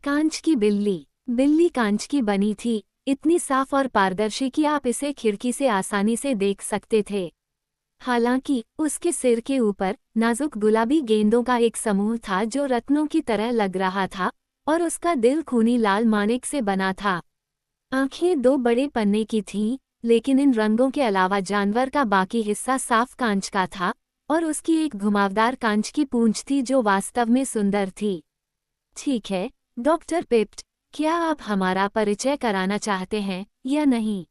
कांच की बिल्ली। बिल्ली कांच की बनी थी, इतनी साफ और पारदर्शी कि आप इसे खिड़की से आसानी से देख सकते थे। हालांकि उसके सिर के ऊपर नाजुक गुलाबी गेंदों का एक समूह था जो रत्नों की तरह लग रहा था, और उसका दिल खूनी लाल माणिक से बना था। आंखें दो बड़े पन्ने की थीं, लेकिन इन रंगों के अलावा जानवर का बाकी हिस्सा साफ कांच का था, और उसकी एक घुमावदार कांच की पूंछ थी जो वास्तव में सुंदर थी। ठीक है, डॉक्टर पिप्ट, क्या आप हमारा परिचय कराना चाहते हैं या नहीं?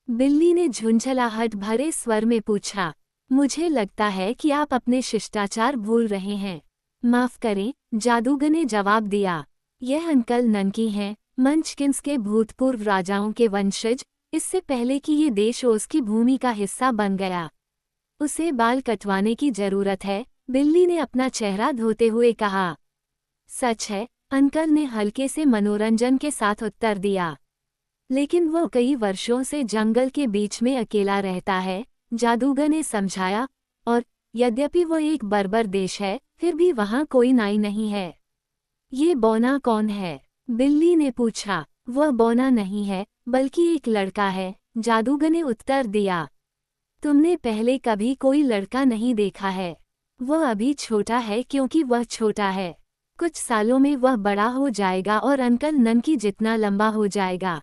बिल्ली ने झुंझलाहट भरे स्वर में पूछा। मुझे लगता है कि आप अपने शिष्टाचार भूल रहे हैं। माफ करें, जादूगर ने जवाब दिया। यह अंकल ननकी हैं, मंचकिंस के भूतपूर्व राजाओं के वंशज, इससे पहले कि ये देश उसकी भूमि का हिस्सा बन गया। उसे बाल कटवाने की जरूरत है, बिल्ली ने अपना चेहरा धोते हुए कहा। सच है, अंकल ने हल्के से मनोरंजन के साथ उत्तर दिया। लेकिन वो कई वर्षों से जंगल के बीच में अकेला रहता है, जादूगर ने समझाया, और यद्यपि वो एक बर्बर देश है, फिर भी वहाँ कोई नाई नहीं है। ये बौना कौन है? बिल्ली ने पूछा। वह बौना नहीं है, बल्कि एक लड़का है, जादूगर ने उत्तर दिया। तुमने पहले कभी कोई लड़का नहीं देखा है। वह अभी छोटा है क्योंकि वह छोटा है। कुछ सालों में वह बड़ा हो जाएगा और अंकल ननकी जितना लंबा हो जाएगा।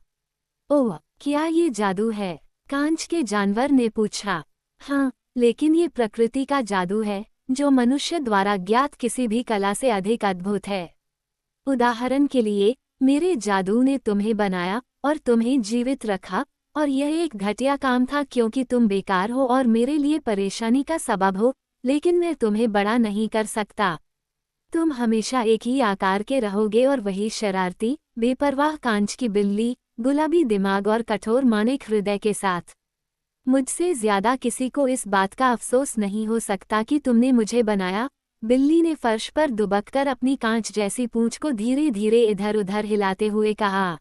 ओह, क्या ये जादू है? कांच के जानवर ने पूछा। हाँ, लेकिन ये प्रकृति का जादू है, जो मनुष्य द्वारा ज्ञात किसी भी कला से अधिक अद्भुत है। उदाहरण के लिए, मेरे जादू ने तुम्हें बनाया और तुम्हें जीवित रखा, और यह एक घटिया काम था क्योंकि तुम बेकार हो और मेरे लिए परेशानी का सबब हो, लेकिन मैं तुम्हें बड़ा नहीं कर सकता। तुम हमेशा एक ही आकार के रहोगे और वही शरारती, बेपरवाह कांच की बिल्ली, गुलाबी दिमाग और कठोर मानिक हृदय के साथ। मुझसे ज्यादा किसी को इस बात का अफसोस नहीं हो सकता कि तुमने मुझे बनाया। बिल्ली ने फर्श पर दुबककर अपनी कांच जैसी पूंछ को धीरे धीरे इधर उधर हिलाते हुए कहा।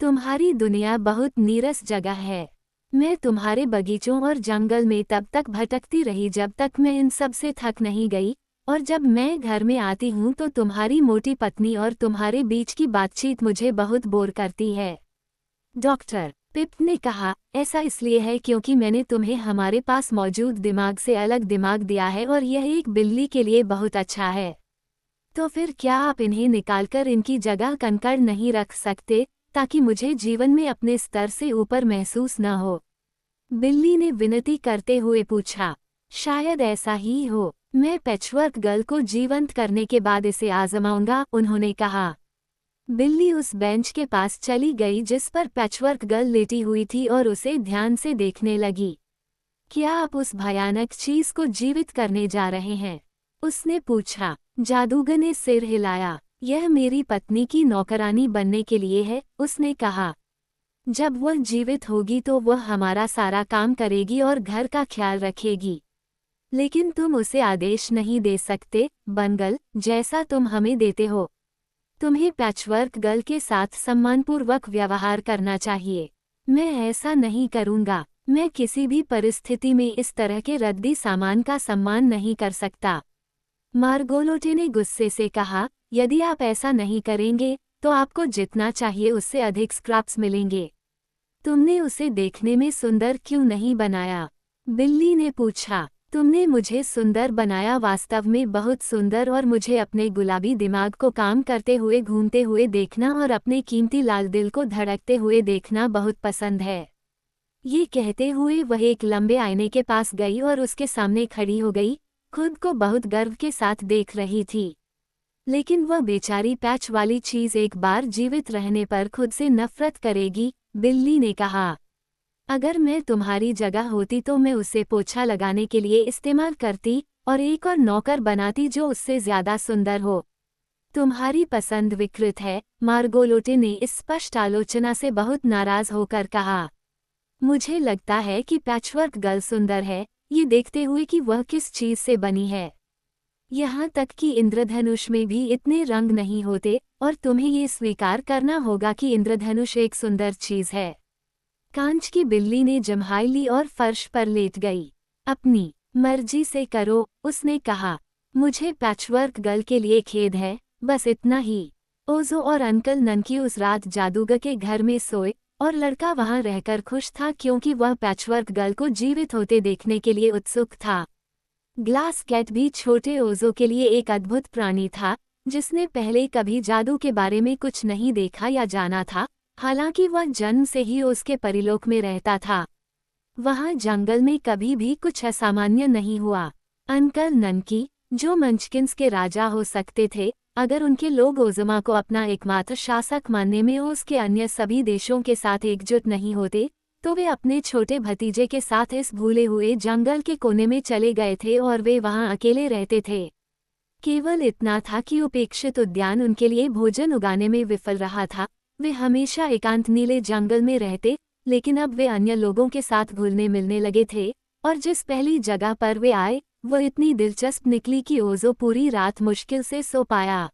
तुम्हारी दुनिया बहुत नीरस जगह है। मैं तुम्हारे बगीचों और जंगल में तब तक भटकती रही जब तक मैं इन सब से थक नहीं गई, और जब मैं घर में आती हूँ तो तुम्हारी मोटी पत्नी और तुम्हारे बीच की बातचीत मुझे बहुत बोर करती है। डॉक्टर पिप ने कहा, ऐसा इसलिए है क्योंकि मैंने तुम्हें हमारे पास मौजूद दिमाग से अलग दिमाग दिया है और यह एक बिल्ली के लिए बहुत अच्छा है। तो फिर क्या आप इन्हें निकालकर इनकी जगह कंकड़ नहीं रख सकते, ताकि मुझे जीवन में अपने स्तर से ऊपर महसूस न हो? बिल्ली ने विनती करते हुए पूछा। शायद ऐसा ही हो। मैं पैचवर्क गर्ल को जीवंत करने के बाद इसे आजमाऊंगा, उन्होंने कहा। बिल्ली उस बेंच के पास चली गई जिस पर पैचवर्क गर्ल लेटी हुई थी और उसे ध्यान से देखने लगी। क्या आप उस भयानक चीज को जीवित करने जा रहे हैं? उसने पूछा। जादूगर ने सिर हिलाया। यह मेरी पत्नी की नौकरानी बनने के लिए है, उसने कहा। जब वह जीवित होगी तो वह हमारा सारा काम करेगी और घर का ख्याल रखेगी। लेकिन तुम उसे आदेश नहीं दे सकते, बंगल, जैसा तुम हमें देते हो। तुम्हें पैचवर्क गर्ल के साथ सम्मानपूर्वक व्यवहार करना चाहिए। मैं ऐसा नहीं करूंगा। मैं किसी भी परिस्थिति में इस तरह के रद्दी सामान का सम्मान नहीं कर सकता। मार्गोलोटे ने गुस्से से कहा, यदि आप ऐसा नहीं करेंगे, तो आपको जितना चाहिए उससे अधिक स्क्रैप्स मिलेंगे। तुमने उसे देखने में सुंदर क्यों नहीं बनाया? बिल्ली ने पूछा। तुमने मुझे सुंदर बनाया, वास्तव में बहुत सुंदर, और मुझे अपने गुलाबी दिमाग को काम करते हुए घूमते हुए देखना और अपने कीमती लाल दिल को धड़कते हुए देखना बहुत पसंद है। ये कहते हुए वह एक लंबे आईने के पास गई और उसके सामने खड़ी हो गई, खुद को बहुत गर्व के साथ देख रही थी। लेकिन वह बेचारी पैच वाली चीज एक बार जीवित रहने पर खुद से नफरत करेगी, बिल्ली ने कहा। अगर मैं तुम्हारी जगह होती तो मैं उसे पोछा लगाने के लिए इस्तेमाल करती और एक और नौकर बनाती जो उससे ज्यादा सुंदर हो। तुम्हारी पसंद विकृत है, मार्गोलोटे ने इस स्पष्ट आलोचना से बहुत नाराज होकर कहा। मुझे लगता है कि पैचवर्क गर्ल सुंदर है, ये देखते हुए कि वह किस चीज से बनी है। यहाँ तक कि इंद्रधनुष में भी इतने रंग नहीं होते, और तुम्हें ये स्वीकार करना होगा कि इंद्रधनुष एक सुंदर चीज है। कांच की बिल्ली ने जम्हाई ली और फर्श पर लेट गई। अपनी मर्जी से करो, उसने कहा। मुझे पैचवर्क गर्ल के लिए खेद है, बस इतना ही। ओजो और अंकल ननकी उस रात जादूगर के घर में सोए और लड़का वहां रहकर खुश था क्योंकि वह पैचवर्क गर्ल को जीवित होते देखने के लिए उत्सुक था। ग्लास कैट भी छोटे ओजो के लिए एक अद्भुत प्राणी था, जिसने पहले कभी जादू के बारे में कुछ नहीं देखा या जाना था, हालांकि वह जन्म से ही उसके परिलोक में रहता था। वहां जंगल में कभी भी कुछ असामान्य नहीं हुआ। अंकल ननकी, जो मंचकिंस के राजा हो सकते थे अगर उनके लोग ओज़मा को अपना एकमात्र शासक मानने में उसके अन्य सभी देशों के साथ एकजुट नहीं होते, तो वे अपने छोटे भतीजे के साथ इस भूले हुए जंगल के कोने में चले गए थे और वे वहां अकेले रहते थे। केवल इतना था कि उपेक्षित उद्यान उनके लिए भोजन उगाने में विफल रहा था। वे हमेशा एकांत नीले जंगल में रहते, लेकिन अब वे अन्य लोगों के साथ घुलने मिलने लगे थे, और जिस पहली जगह पर वे आए वह इतनी दिलचस्प निकली कि ओजो पूरी रात मुश्किल से सो पाया।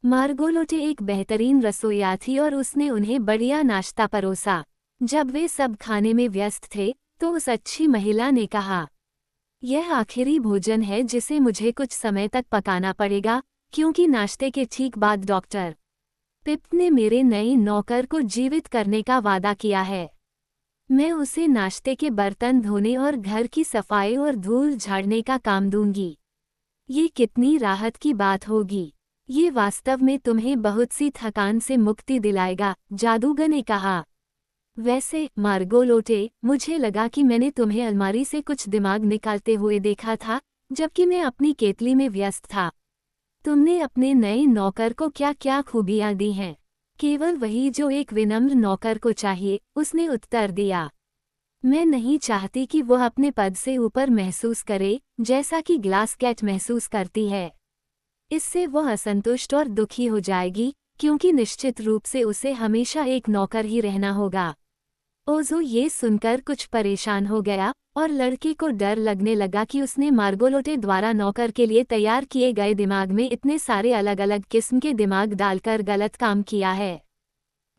मार्गोलोटे एक बेहतरीन रसोइया थी और उसने उन्हें बढ़िया नाश्ता परोसा। जब वे सब खाने में व्यस्त थे तो उस अच्छी महिला ने कहा, यह आखिरी भोजन है जिसे मुझे कुछ समय तक पकाना पड़ेगा, क्योंकि नाश्ते के ठीक बाद डॉक्टर पिप ने मेरे नए नौकर को जीवित करने का वादा किया है। मैं उसे नाश्ते के बर्तन धोने और घर की सफाई और धूल झाड़ने का काम दूंगी। ये कितनी राहत की बात होगी। ये वास्तव में तुम्हें बहुत सी थकान से मुक्ति दिलाएगा, जादूगर ने कहा। वैसे मार्गोलोटे, मुझे लगा कि मैंने तुम्हें अलमारी से कुछ दिमाग निकालते हुए देखा था, जबकि मैं अपनी केतली में व्यस्त था। तुमने अपने नए नौकर को क्या क्या खूबियां दी हैं? केवल वही जो एक विनम्र नौकर को चाहिए, उसने उत्तर दिया। मैं नहीं चाहती कि वह अपने पद से ऊपर महसूस करे, जैसा कि ग्लास कैट महसूस करती है। इससे वह असंतुष्ट और दुखी हो जाएगी, क्योंकि निश्चित रूप से उसे हमेशा एक नौकर ही रहना होगा। ओजो ये सुनकर कुछ परेशान हो गया और लड़के को डर लगने लगा कि उसने मार्गोलोटे द्वारा नौकर के लिए तैयार किए गए दिमाग में इतने सारे अलग अलग किस्म के दिमाग डालकर गलत काम किया है।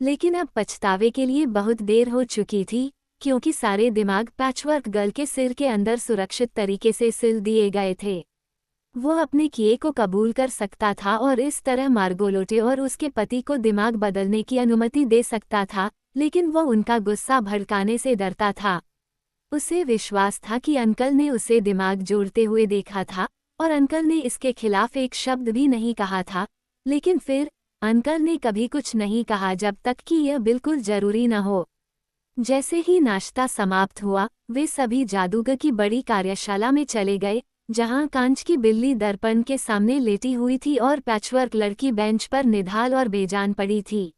लेकिन अब पछतावे के लिए बहुत देर हो चुकी थी, क्योंकि सारे दिमाग पैचवर्क गर्ल के सिर के अंदर सुरक्षित तरीके से सिल दिए गए थे। वो अपने किए को कबूल कर सकता था और इस तरह मार्गोलोटे और उसके पति को दिमाग बदलने की अनुमति दे सकता था, लेकिन वो उनका गुस्सा भड़काने से डरता था। उसे विश्वास था कि अंकल ने उसे दिमाग जोड़ते हुए देखा था और अंकल ने इसके खिलाफ एक शब्द भी नहीं कहा था, लेकिन फिर अंकल ने कभी कुछ नहीं कहा जब तक कि यह बिल्कुल जरूरी न हो। जैसे ही नाश्ता समाप्त हुआ, वे सभी जादूगर की बड़ी कार्यशाला में चले गए, जहां कांच की बिल्ली दर्पण के सामने लेटी हुई थी और पैचवर्क लड़की बेंच पर निढाल और बेजान पड़ी थी।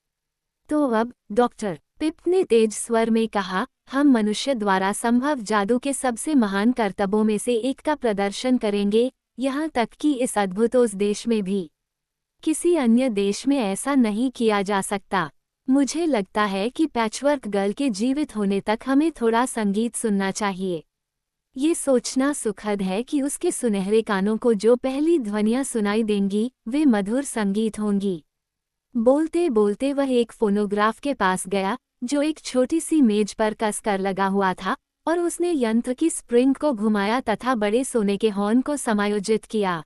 तो अब, डॉक्टर पिप ने तेज स्वर में कहा, हम मनुष्य द्वारा संभव जादू के सबसे महान करतबों में से एक का प्रदर्शन करेंगे, यहाँ तक कि इस अद्भुत उस देश में भी। किसी अन्य देश में ऐसा नहीं किया जा सकता। मुझे लगता है कि पैचवर्क गर्ल के जीवित होने तक हमें थोड़ा संगीत सुनना चाहिए। ये सोचना सुखद है कि उसके सुनहरे कानों को जो पहली ध्वनियाँ सुनाई देंगी, वे मधुर संगीत होंगी। बोलते बोलते वह एक फोनोग्राफ के पास गया, जो एक छोटी सी मेज पर कसकर लगा हुआ था, और उसने यंत्र की स्प्रिंग को घुमाया तथा बड़े सोने के हॉर्न को समायोजित किया।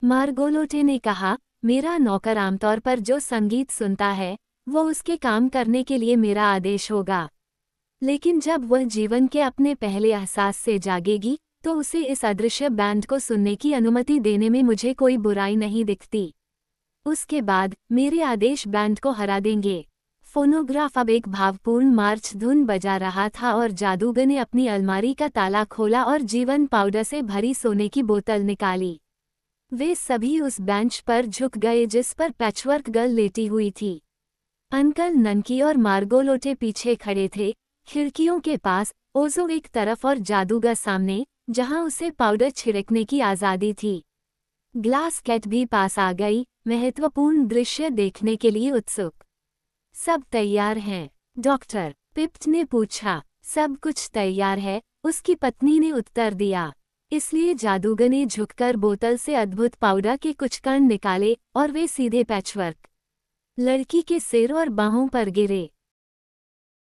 मार्गोलोटे ने कहा, मेरा नौकर आमतौर पर जो संगीत सुनता है, वो उसके काम करने के लिए मेरा आदेश होगा। लेकिन जब वह जीवन के अपने पहले एहसास से जागेगी, तो उसे इस अदृश्य बैंड को सुनने की अनुमति देने में मुझे कोई बुराई नहीं दिखती। उसके बाद मेरे आदेश बैंड को हरा देंगे। फोनोग्राफ अब एक भावपूर्ण मार्च धुन बजा रहा था और जादूगर ने अपनी अलमारी का ताला खोला और जीवन पाउडर से भरी सोने की बोतल निकाली। वे सभी उस बेंच पर झुक गए जिस पर पैचवर्क गर्ल लेटी हुई थी। अंकल ननकी और मार्गोलोटे पीछे खड़े थे, खिड़कियों के पास, ओजो एक तरफ और जादूगर सामने, जहां उसे पाउडर छिड़कने की आज़ादी थी। ग्लास कैट भी पास आ गई, महत्वपूर्ण दृश्य देखने के लिए उत्सुक। सब तैयार हैं? डॉक्टर पिप ने पूछा। सब कुछ तैयार है, उसकी पत्नी ने उत्तर दिया। इसलिए जादूगर ने झुककर बोतल से अद्भुत पाउडर के कुछ कण निकाले और वे सीधे पैचवर्क लड़की के सिर और बाहों पर गिरे।